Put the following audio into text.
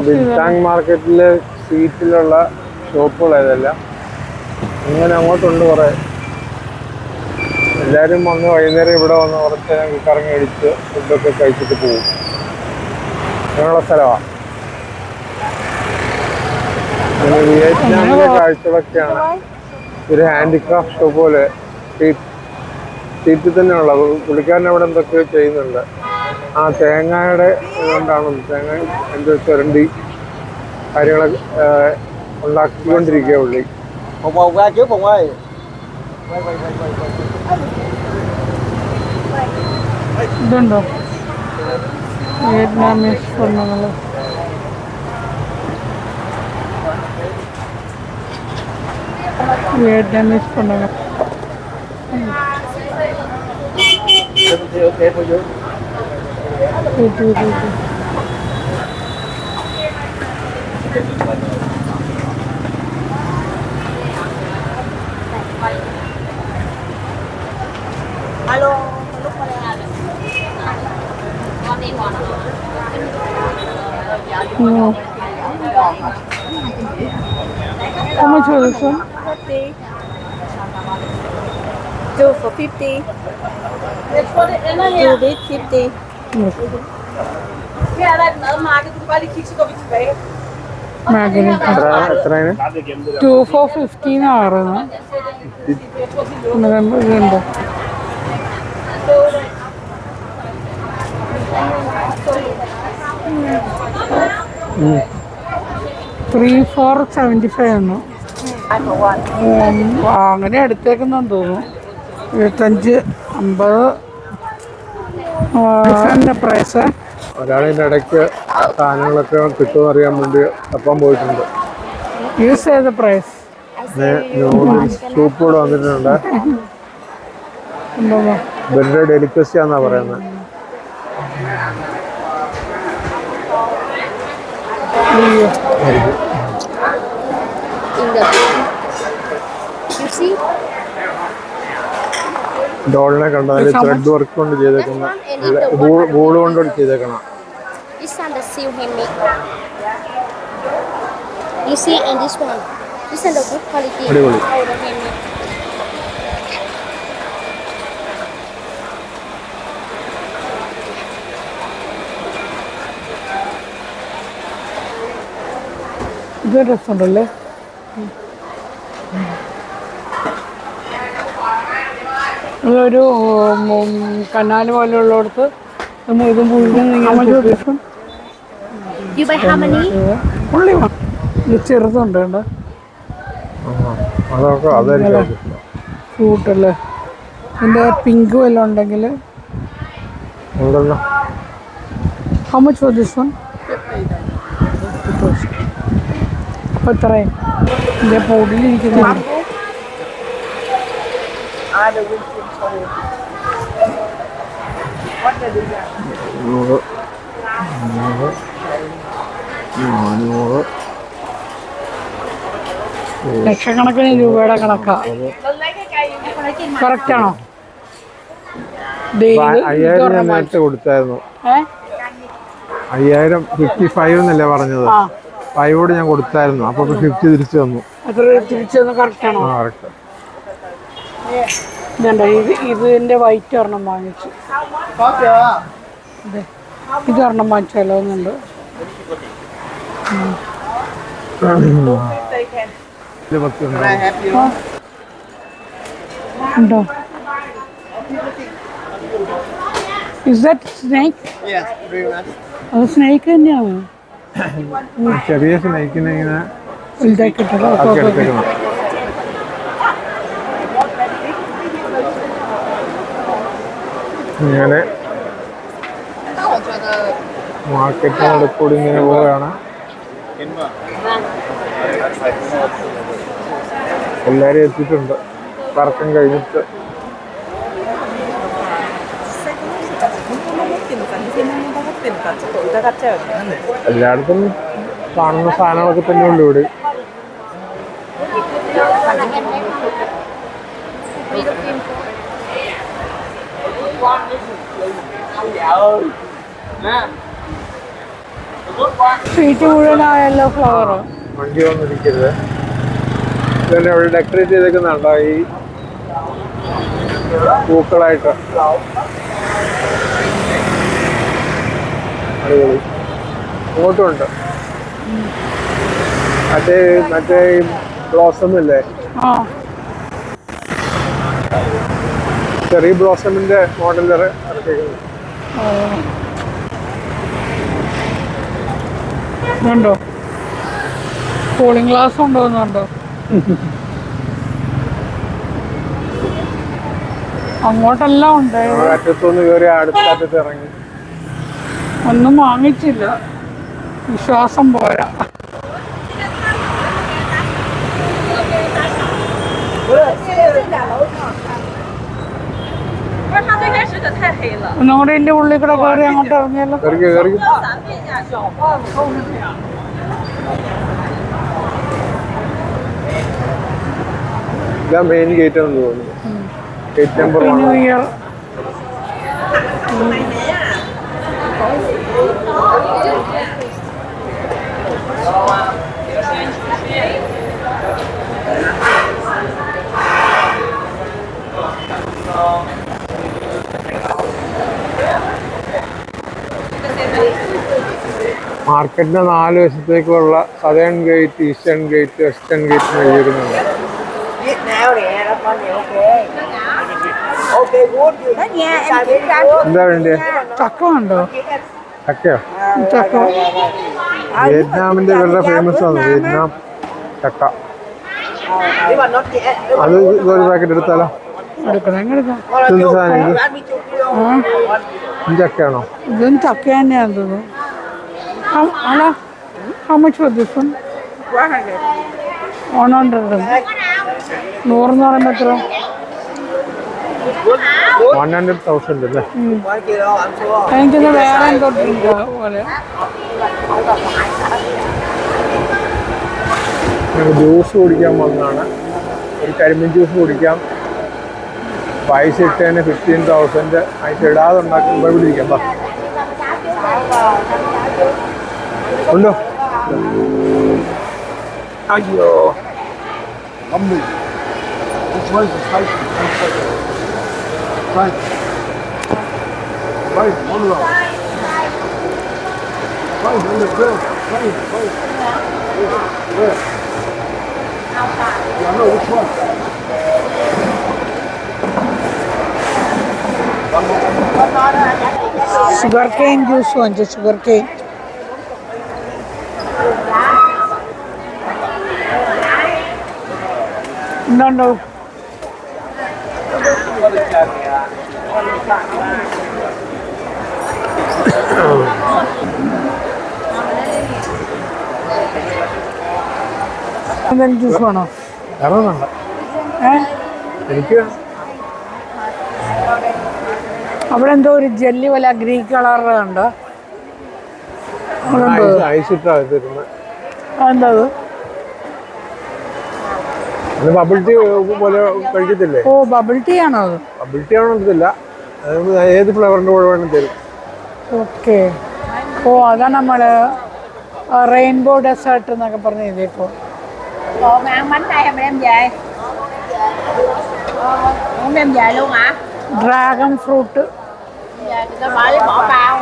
ബിൻസാങ് മാർക്കറ്റിലെ സ്ട്രീറ്റിലുള്ള ഷോപ്പുകൾ ഏതെല്ലാം ഇങ്ങനെ അങ്ങോട്ടുണ്ട് കുറേ. എല്ലാവരും വന്ന് വൈകുന്നേരം ഇവിടെ വന്ന് കുറച്ച് കറങ്ങി അടിച്ച് ഫുഡൊക്കെ കഴിച്ചിട്ട് പോകും. അങ്ങനെയുള്ള സ്ഥലമാണ്. പിന്നെ വിയറ്റ്നാമിലെ കാഴ്ചകളൊക്കെയാണ്. ഒരു ഹാൻഡിക്രാഫ്റ്റ് ഷോപ്പ് പോലെ സ്ട്രീറ്റിൽ തന്നെയുള്ള പുള്ളിക്കാരൻ അവിടെ എന്തൊക്കെയോ ചെയ്യുന്നുണ്ട്. ആ തേങ്ങയുടെ ഇതുകൊണ്ടാണ് തേങ്ങ എന്തോ ചുരണ്ടി കാര്യങ്ങളൊക്കെ ഉണ്ടാക്കിക്കൊണ്ടിരിക്കുക പുള്ളി. ഇതുണ്ടോ വിയറ്റ്നാമീസ് പെണ്ണുങ്ങൾ? വിയറ്റ്നാമീസ് പെണ്ണുങ്ങൾ. Alo, No. How much was this one? 50. Two for 50. Two big 50. Yes. Her er der et madmarked. Du kan bare lige kigge, så går vi tilbage. എത്രയാണ്? 2 for 15 ആറുന്നു. ഇതുണ്ട്. Three for 75 ആണ്. അങ്ങനെ എടുത്തേക്കുന്നെന്ന് തോന്നുന്നു. 25, 50 price. ഒരാളിൻ്റെ ഇടയ്ക്ക് സാധനങ്ങളൊക്കെ കിട്ടുമെന്ന് അറിയാൻ വേണ്ടി തപ്പാൻ പോയിട്ടുണ്ട്. യൂസ് ചെയ്ത പ്രൈസ് നൂഡിൽസ് സൂപ്പ് കൂടെ വന്നിട്ടുണ്ട്. ഇവരുടെ ഡെലിക്കസിയാന്നാ പറയുന്നത്. ഡോളിനെ കണ്ടോ? അതിൽ ത്രെഡ് വർക്ക് കൊണ്ട് ചെയ്തേക്കുന്ന ബോൾ കൊണ്ട് ചെയ്തേക്കണം. This one the seal handmade. You see, and this one the good quality. അടിപൊളി. Oh, the handmade. ഇത് രസമുണ്ടല്ലേ? ഇതൊരു കനാല് പോലെയുള്ളടത്ത് ഇത് മുഴുവൻ You buy how many? പുള്ളി ഇത് ചെറുതുണ്ട് കണ്ടോ? ഫ്രൂട്ടല്ലേ? ഇതിൻ്റെ പിങ്ക് വല്ലതും ഉണ്ടെങ്കിൽ. How much for this one? അപ്പോൾ എത്രയും ഇതിൻ്റെ പൊടിയിലിരിക്കുന്ന ലക്ഷക്കണക്കിന് രൂപയുടെ കണക്കാ. കറക്റ്റാണോ? 5000 നേരത്തെ കൊടുത്തായിരുന്നു. 5000 55 എന്നല്ലേ പറഞ്ഞത്? 5 ഞാൻ കൊടുത്തായിരുന്നു. അപ്പൊ 50 തിരിച്ചു തന്നു. തിരിച്ചു തന്നു. കറക്റ്റാണോ? കറക്റ്റ്. ഇതിന്റെ വൈറ്റ് ഒരെണ്ണം വാങ്ങിച്ചു. ഇതൊരെണ്ണം വാങ്ങിച്ചാലോ എന്നുണ്ട്. ഉണ്ടോ? Is that snake? Yes, very much. അത് സ്നേക്ക് തന്നെയാണ്. ചെറിയ സ്നേക്കിനെ ഇങ്ങനെ വലുതാക്കിട്ടല്ലോ. ഇങ്ങനെ മാർക്കറ്റിനോട് കൂടി ഇങ്ങനെ പോവുകയാണ്. എല്ലാവരും എത്തിയിട്ടുണ്ട് കറക്കം കഴിഞ്ഞിട്ട്. എല്ലായിടത്തും കാണുന്ന സാധനങ്ങളൊക്കെ തന്നെ ഉള്ളു ഇവിടെ. സ്ട്രീറ്റ് മുഴുവനായല്ലോ ഫ്ലവർ. വണ്ടി വന്നിരിക്കരുത്. ഇതന്നെ ഇവിടെ ഡെക്കറേറ്റ് ചെയ്തേക്കുന്നുണ്ടോ ഈ പൂക്കളായിട്ട്. അടിപൊളി. ഇങ്ങോട്ടും ഉണ്ട്. മറ്റേ ബ്ലോസം ഇല്ലേ, ആ ചെറിയ ബ്ലോസമിന്റെ മോഡൽ ഇറക്കിയിരിക്കുന്നു. ഇതുണ്ടോ കൂളിംഗ് ഗ്ലാസ് ഉണ്ടോന്നുണ്ടോ? അങ്ങോട്ടെല്ലാം ഉണ്ട്. അറ്റത്തൊന്ന് കയറി അടുത്തറ്റത്ത് ഇറങ്ങി. ഒന്നും വാങ്ങിച്ചില്ല, വിശ്വാസം പോരാ.不是，它最开始可太黑了。 ഒന്നുകൂടി ഇതിന്റെ ഉള്ളിൽ കൂടെ കയറി അങ്ങോട്ട് ഇറങ്ങിയല്ലോ. കയറി.咱们家小胖子都是这样。 ഇതാ മെയിൻ ഗേറ്റ് ആണെന്ന് തോന്നുന്നു. Gate number new year. മാർക്കറ്റിന്റെ 4 വശത്തേക്കുള്ള southern gate, eastern gate, western gate എഴുതിയിരുന്നുണ്ട്. എന്താ വേണ്ടിയ? ചക്ക ഉണ്ടോ? ചക്കയോ? ചക്ക വിയറ്റ്നാമിന്റെ വളരെ ഫേമസ് ആണ് വിയറ്റ്നാം ചക്ക. അത് ഒരു പാക്കറ്റ് എടുത്താലോ? എടുക്കണം എടുക്കാം. എന്ത് സാധനം ഇത്? ആ ഈ ചക്കയാണോ? ഇതും ചക്ക തന്നെയാന്ന് തോന്നുന്നു. അല്ല, how much was this one? 100. 100 എന്ന് പറയുമ്പോൾ എത്ര? 100,000 അല്ലേ? എനിക്കിന്ന് വേറെ എന്തോ ഡ്രിങ്ക് പോലെ. ജ്യൂസ് കുടിക്കാൻ വന്നതാണ്. ഒരു കരിമ്പിൻ ജ്യൂസ് കുടിക്കാം. പൈസ ഇട്ടതിന് 15,000. പൈസ ഇടാതെ ഉണ്ടാക്കുമ്പോൾ ഇവിടെ ഇരിക്കാം. ഉണ്ടോ? അയ്യോ, ഷുഗർ കെയിൻ ജ്യൂസ് വാങ്ങിച്ചു. ഷുഗർ കെയിൻ ഉണ്ടോ? എന്തെങ്കിലും ജ്യൂസ് വേണോ? ഇറങ്ങുന്നുണ്ട്. എനിക്ക് അവിടെ എന്തോ ഒരു ജെല്ലി പോലെ ഗ്രീൻ കളറ് ഉണ്ട്. ഐസ് ഇട്ടാ തരുന്നത്. എന്താ അത്? ബബിൾ ടീ പോലെ കഴിക്കത്തില്ലേ? ഓ, ബബിൾ ടീ ആണോ അത്? ബബിൾ ടീ ആണോ എടുത്തില്ല. ഏത് ഫ്ലേവറിന്റെ കൂടെ വേണം തരും. ഓക്കെ. ഓ, അതാണ് നമ്മൾ റെയിൻബോ ഡെസേർട്ട് എന്നൊക്കെ പറഞ്ഞ് ഇതിപ്പോൾ. Còn ăn bánh đây em đem về. Muốn đem về luôn hả? Dragon fruit. Giờ người ta bỏ bao.